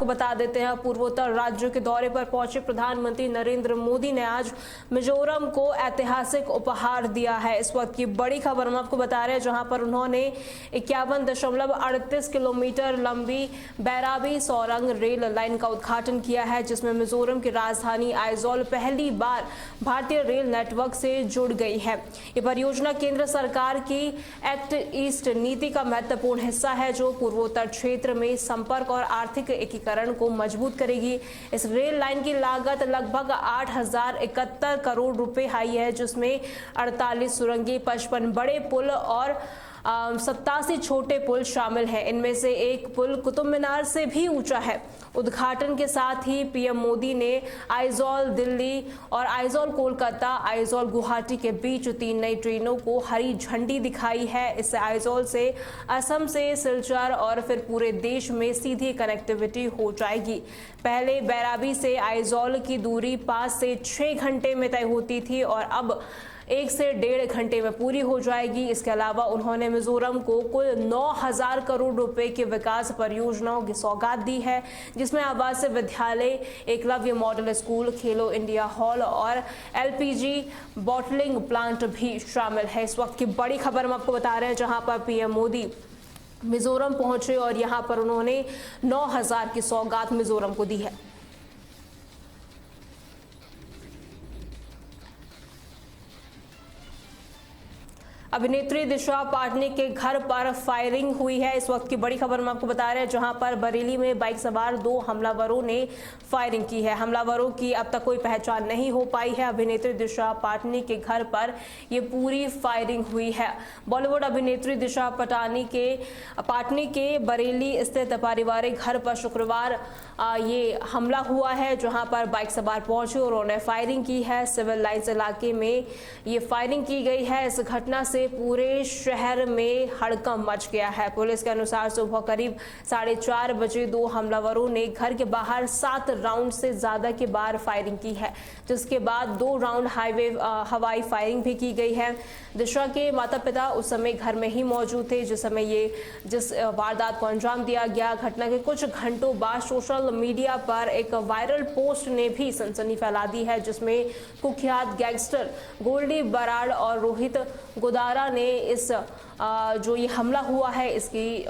को बता देते हैं, पूर्वोत्तर राज्यों के दौरे पर पहुंचे प्रधानमंत्री नरेंद्र मोदी ने आज मिजोरम को ऐतिहासिक उपहार दिया है। इस वक्त की बड़ी खबर हम आपको बता रहे हैं, जहां पर उन्होंने 51.38 किलोमीटर लंबी बैराबी सोरंग रेल लाइन का उद्घाटन किया है, जिसमें मिजोरम की राजधानी आइजोल पहली बार भारतीय रेल नेटवर्क से जुड़ गई है। ये परियोजना केंद्र सरकार की एक्ट ईस्ट नीति का महत्वपूर्ण हिस्सा है, जो पूर्वोत्तर क्षेत्र में संपर्क और आर्थिक एकीकरण को मजबूत करेगी। इस रेल लाइन की लागत लगभग 8,071 करोड़ रुपए आई है, जिसमें 48 सुरंगें, 55 बड़े पुल और 87 छोटे पुल शामिल हैं। इनमें से एक पुल कुतुब मीनार से भी ऊंचा है। उद्घाटन के साथ ही पीएम मोदी ने आइजोल दिल्ली और आइजोल कोलकाता, आइजोल गुवाहाटी के बीच 3 नई ट्रेनों को हरी झंडी दिखाई है। इससे आइजोल से असम से सिलचर और फिर पूरे देश में सीधी कनेक्टिविटी हो जाएगी। पहले बैराबी से आइजोल की दूरी 5 से 6 घंटे में तय होती थी और अब 1 से 1.5 घंटे में पूरी हो जाएगी। इसके अलावा उन्होंने मिजोरम को कुल 9,000 करोड़ रुपए की विकास परियोजनाओं की सौगात दी है, जिसमें आवासीय विद्यालय, एकलव्य मॉडल स्कूल, खेलो इंडिया हॉल और LPG बॉटलिंग प्लांट भी शामिल है। इस वक्त की बड़ी खबर हम आपको बता रहे हैं, जहां पर पीएम मोदी मिजोरम पहुंचे और यहां पर उन्होंने 9,000 की सौगात मिजोरम को दी है। अभिनेत्री दिशा पाटनी के घर पर फायरिंग हुई है। इस वक्त की बड़ी खबर हम आपको बता रहे हैं, जहां पर बरेली में बाइक सवार 2 हमलावरों ने फायरिंग की है। हमलावरों की अब तक कोई पहचान नहीं हो पाई है। अभिनेत्री दिशा पाटनी के घर पर यह पूरी फायरिंग हुई है। बॉलीवुड अभिनेत्री दिशा पाटनी के बरेली स्थित पारिवारिक घर पर शुक्रवार ये हमला हुआ है, जहां पर बाइक सवार पहुंचे और उन्होंने फायरिंग की है। सिविल लाइंस इलाके में ये फायरिंग की गई है। इस घटना से पूरे शहर में हड़कंप मच गया है। पुलिस के अनुसार सुबह करीब 4:30 बजे 2 हमलावरों ने घर के बाहर 7 राउंड से ज्यादा के बार फायरिंग की है, जिसके बाद 2 राउंड हवाई फायरिंग भी की गई है। दिशा के माता पिता उस समय घर में ही मौजूद थे जिस समय जिस वारदात को अंजाम दिया गया। घटना के कुछ घंटों बाद सोशल मीडिया पर एक वायरल पोस्ट ने भी सनसनी फैला दी है, जिसमें कुख्यात गैंगस्टर गोल्डी बराड़ और रोहित गोदारा ने इस जो ये हमला हुआ है इसकी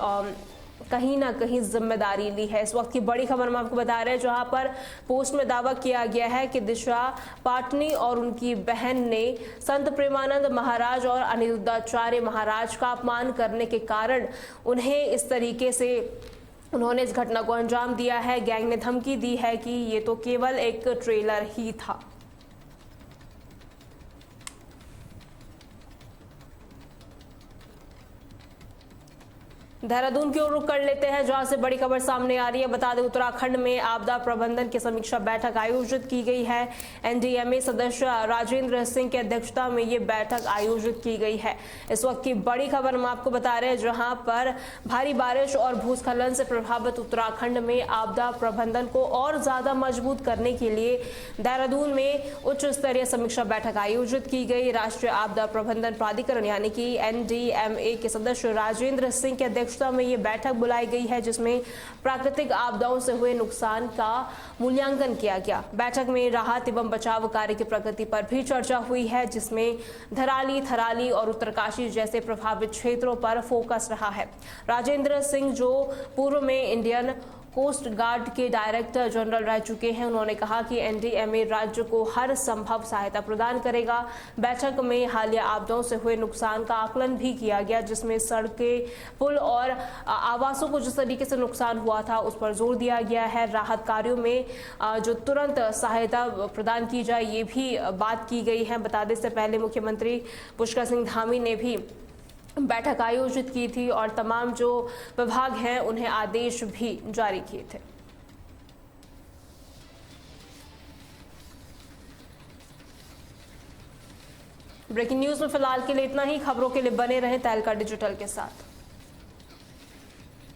कहीं ना कहीं जिम्मेदारी ली है। इस वक्त की बड़ी खबर हम आपको बता रहे हैं, जहां पर पोस्ट में दावा किया गया है कि दिशा पाटनी और उनकी बहन ने संत प्रेमानंद महाराज और अनिरुद्धाचार्य महाराज का अपमान करने के कारण उन्हें इस तरीके से उन्होंने इस घटना को अंजाम दिया है। गैंग ने धमकी दी है कि ये तो केवल एक ट्रेलर ही था। देहरादून की ओर रुख कर लेते हैं, जहां से बड़ी खबर सामने आ रही है। बता दें, उत्तराखंड में आपदा प्रबंधन की समीक्षा बैठक आयोजित की गई है। NDMA सदस्य राजेंद्र सिंह की अध्यक्षता में ये बैठक आयोजित की गई है। इस वक्त की बड़ी खबर हम आपको बता रहे हैं, जहां पर भारी बारिश और भूस्खलन से प्रभावित उत्तराखंड में आपदा प्रबंधन को और ज्यादा मजबूत करने के लिए देहरादून में उच्च स्तरीय समीक्षा बैठक आयोजित की गई। राष्ट्रीय आपदा प्रबंधन प्राधिकरण यानी कि NDMA के सदस्य राजेंद्र सिंह के अध्यक्षता में ये बैठक बुलाई गई है, जिसमें प्राकृतिक आपदाओं से हुए नुकसान का मूल्यांकन किया गया। बैठक में राहत एवं बचाव कार्य की प्रगति पर भी चर्चा हुई है, जिसमें धराली, थराली और उत्तरकाशी जैसे प्रभावित क्षेत्रों पर फोकस रहा है। राजेंद्र सिंह, जो पूर्व में इंडियन कोस्ट गार्ड के डायरेक्टर जनरल रह चुके हैं, उन्होंने कहा कि NDMA राज्य को हर संभव सहायता प्रदान करेगा। बैठक में हालिया आपदाओं से हुए नुकसान का आकलन भी किया गया, जिसमें सड़कें, पुल और आवासों को जिस तरीके से नुकसान हुआ था उस पर जोर दिया गया है। राहत कार्यों में जो तुरंत सहायता प्रदान की जाए, ये भी बात की गई है। बता दें, इससे पहले मुख्यमंत्री पुष्कर सिंह धामी ने भी बैठक आयोजित की थी और तमाम जो विभाग हैं उन्हें आदेश भी जारी किए थे। ब्रेकिंग न्यूज में फिलहाल के लिए इतना ही। खबरों के लिए बने रहें तहलका डिजिटल के साथ।